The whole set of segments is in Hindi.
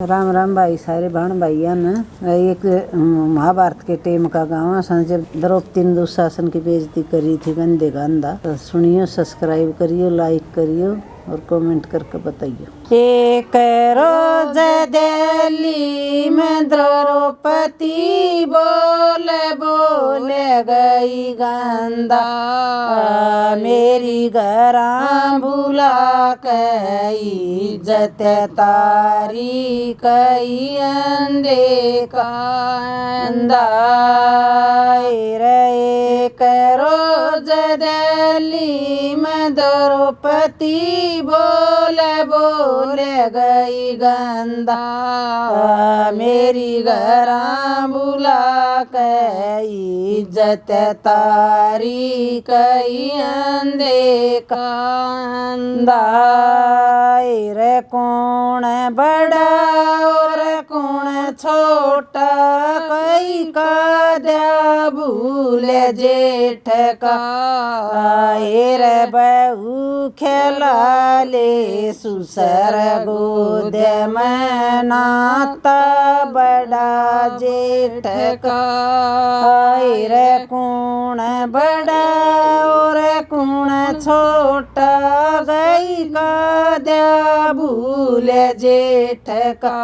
राम राम भाई सारे बहन भाइया न। एक महाभारत के टेम का गाँव सन जब द्रौपदी ने दुशासन की बेइज्जती करी थी गंदे गंदा। तो सुनियो, सब्सक्राइब करियो, लाइक करियो और कमेंट करके बताइयो। एक रोज दिल्ली में द्रौपदी बोले गई गंदा, मेरी घरा बुला कई इज्जत तारी कई अंधे कांदा। एक रोज दिल्ली में द्रौपदी बोले गई गंदा, मेरी घरा बुला कई इज्जत तारी कई अंधे कांदा। रे कौन बड़ा और कौन छोटा, कई का द्या भूल जेठ का। रे बहू खेला ले सुसर गोद में नाता बड़ा जेठ का। रे कौन बड़ा और कौन छोटा, गई का द्या भूल जेठ का।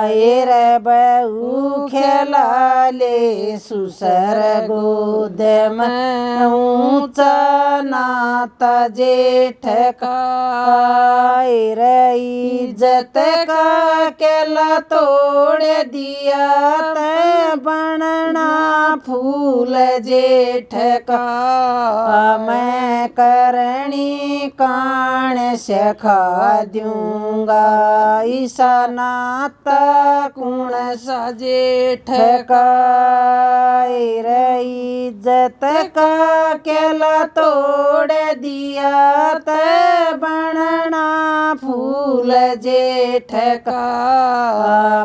रे बहू खेला ले सुसर गोद में ऊंचा नाता जेठ का। रे इज्जत का केला तोड़ दिया ते बनना फूल जेठ का। मैं करणी कान से खा दूंगा, ईसा नाता कौन सा जेठ का। रे इज्जत का केला तोड़ दिया ते बनना फूल जेठ का।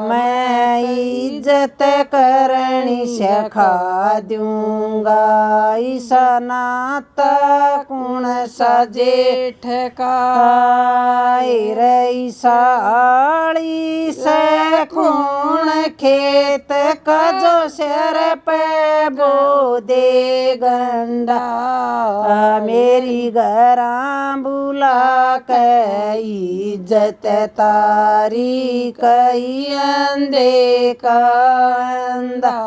मैं इज्जत करनी से खा दूंगा, ईसा नाता कौन सा जेठ का। रे साड़ी से कौन खेत का जो सिर पे बो दे गंडा, मेरी घरा बुला कई इज्जत तारी कई अंधे कांदा।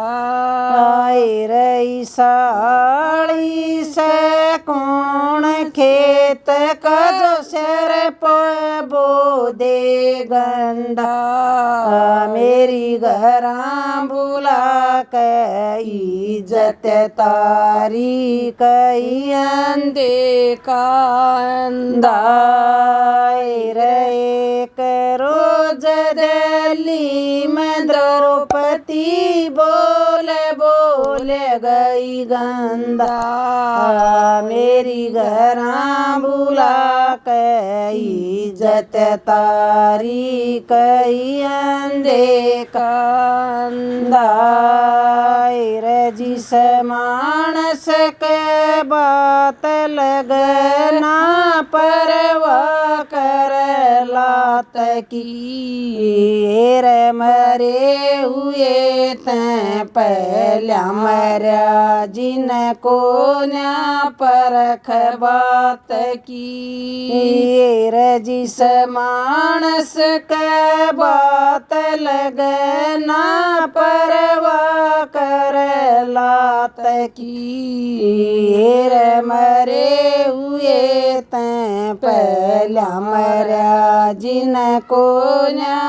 रे साड़ी से कौन खेत का जो सिर पे बो दे गंडा, मेरी घरा बुला कई इज्जत तारी कई अंधे कांदा। एक रोज दिल्ली में द्रौपदी बोले गई गंदा, मेरी घरा बुला कई इज्जत तारी कई अंधे कांदा। रे जिस मानस के बात लगना परवाह कर लात की। रे मरे हुए तैं पहला मरा जिनको न्या परख बात की। रे जिस मानस के बात लगना परवाह कर लात की। रे मरे हुए तैं पहला मरा जिनको न्या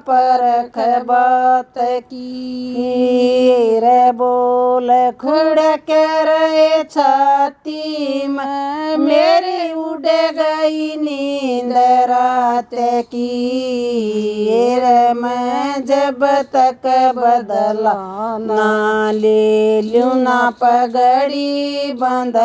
परख बात की। रे बोल खुड़ के रे छाती में मेरी उड़ गई नींद रात की। रे मैं जब तक बदला ना ले लूं ना पगड़ी बंध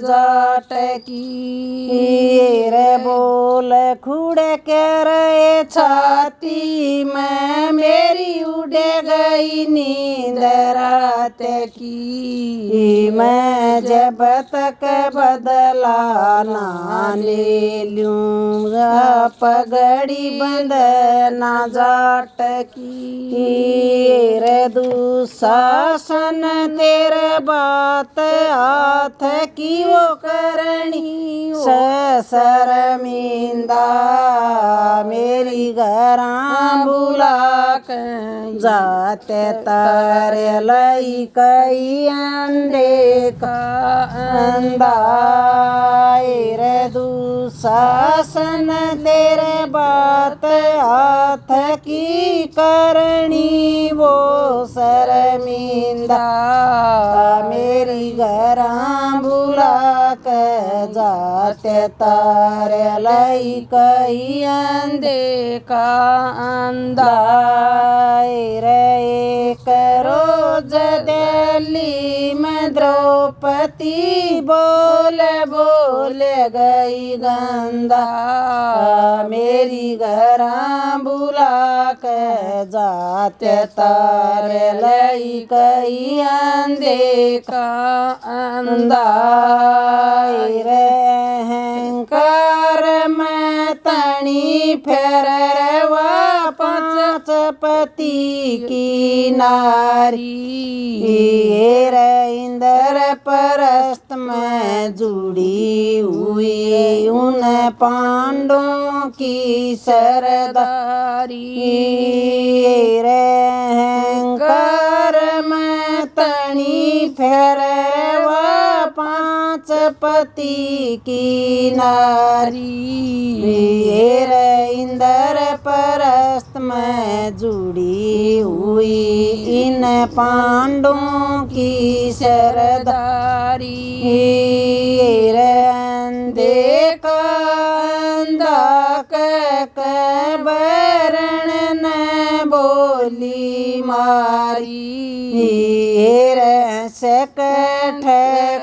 जाट की। रे बोल खुड़ के रे छाती में मेरी उड़ गई नींद रात जाते की मैं जब तक बदला ना ले लूँगा पगड़ी बंधना जाट की रे दुशासन तेरे बात हाथ की वो करनी शर्मिंदा मेरी घरां बुला के जाते तारे लई कई अंडे का अंदा रे दुशासन तेरे बात हाथ की करनी वो शर्मिंदा मेरी घरां बुला के जाते तारे लई कई अंधे का अंधा रे एक रोज दिल्ली में द्रौपदी बोले गई गंदा मेरी घरां बुला के जाते तारे लई कई अंधे का अंधा रे अहंकार में तणी फेरवा पांच पति की नारी रे इंद्र परस्त में जुड़ी हुई उन पांडवों की सरदारी रे अहंकार में तणी फेरवा पांच पति की नारी रे इंद्र परस्त में जुड़ी हुई इन पांडवों की सरदारी रे देखा बरण न बोली मारी सकठ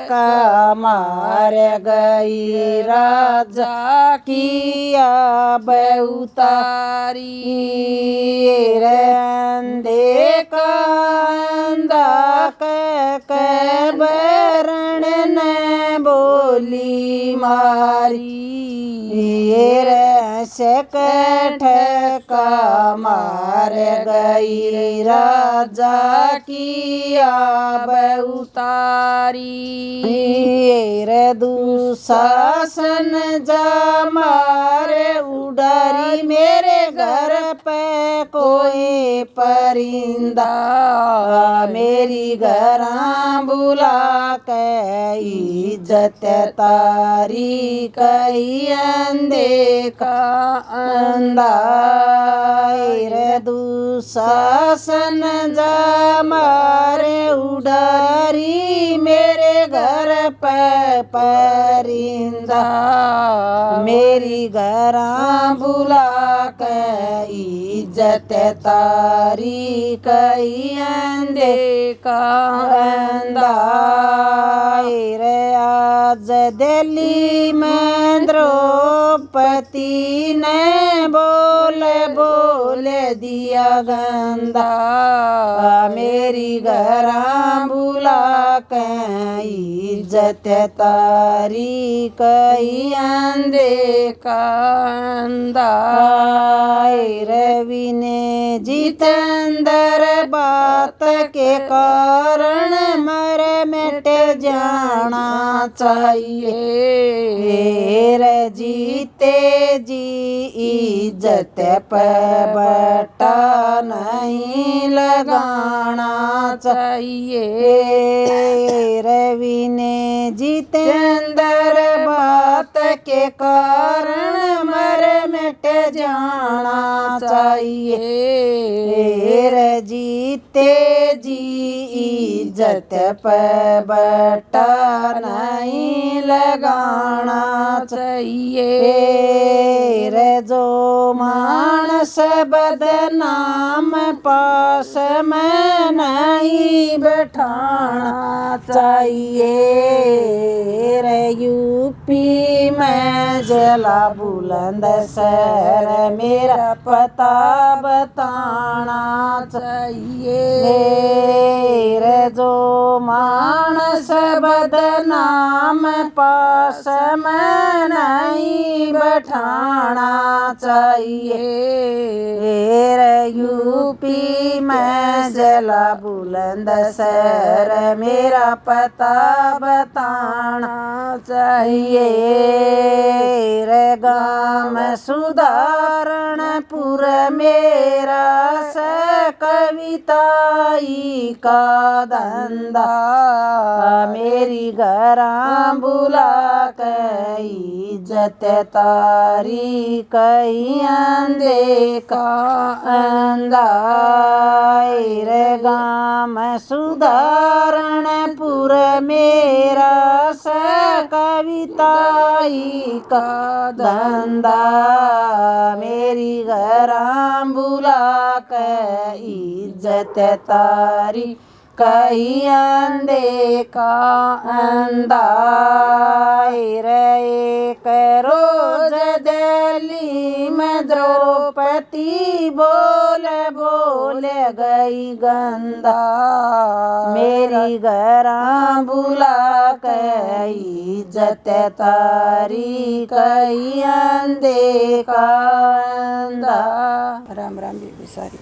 का मार गई राजा किया बहुतारी देखा बरण न बोली मारी सकठ का मार गई राजा किया बहुतारी रे दुशासन जा मारे उडारी मेरे घर पे कोई परिंदा मेरी घरां बुला के इज्जत तारी कई अंधे का अंधा रे दुशासन जा मारे उडारी मेरे घर पे परिंदा मेरी घरां बुला के इज्जत तारी कई अंधे का अंधा रे आज दिल्ली में द्रौपदी ने बोल दिया गंदा मेरी घरां बुला के इज्जत तारी कई अंधे का अंधा रवि ने जितेंद्र बात के कारण मर मिट जाना चाहिए रे जीते जी इज्जत पर बट्टा नहीं लगाना चाहिए रवि ने जितेंद्र बात के कारण मर मिट जाना चाहिए रे जीते जी इज्जत पर बट्टा नहीं लगाना चाहिए रे जो मानस बदनाम पास में नहीं बैठाना चाहिए रे यूपी में जला बुलंद शहर मेरा पता बताना चाहिए रे जो गाम पास में नहीं बैठाना चाहिए। रे यूपी में जला बुलंदशहर मेरा पता बताना चाहिए। रे गाम सुधारणपुर मेरा से कविताई का धंधा। मेरी घरां बुला कई इज्जत तारी कई अंधे का अंधा। रे गाम सुधारणपुर मेरा से कविताई का धंधा। मेरी घरां बुला के इज्जत तारी कई अंधे का अंधा। रे एक रोज दिल्ली में द्रौपदी बोल गई गंदा। मेरी घरां बुला के इज्जत तारी कई अंधे का अंधा। राम राम बेबी सारी।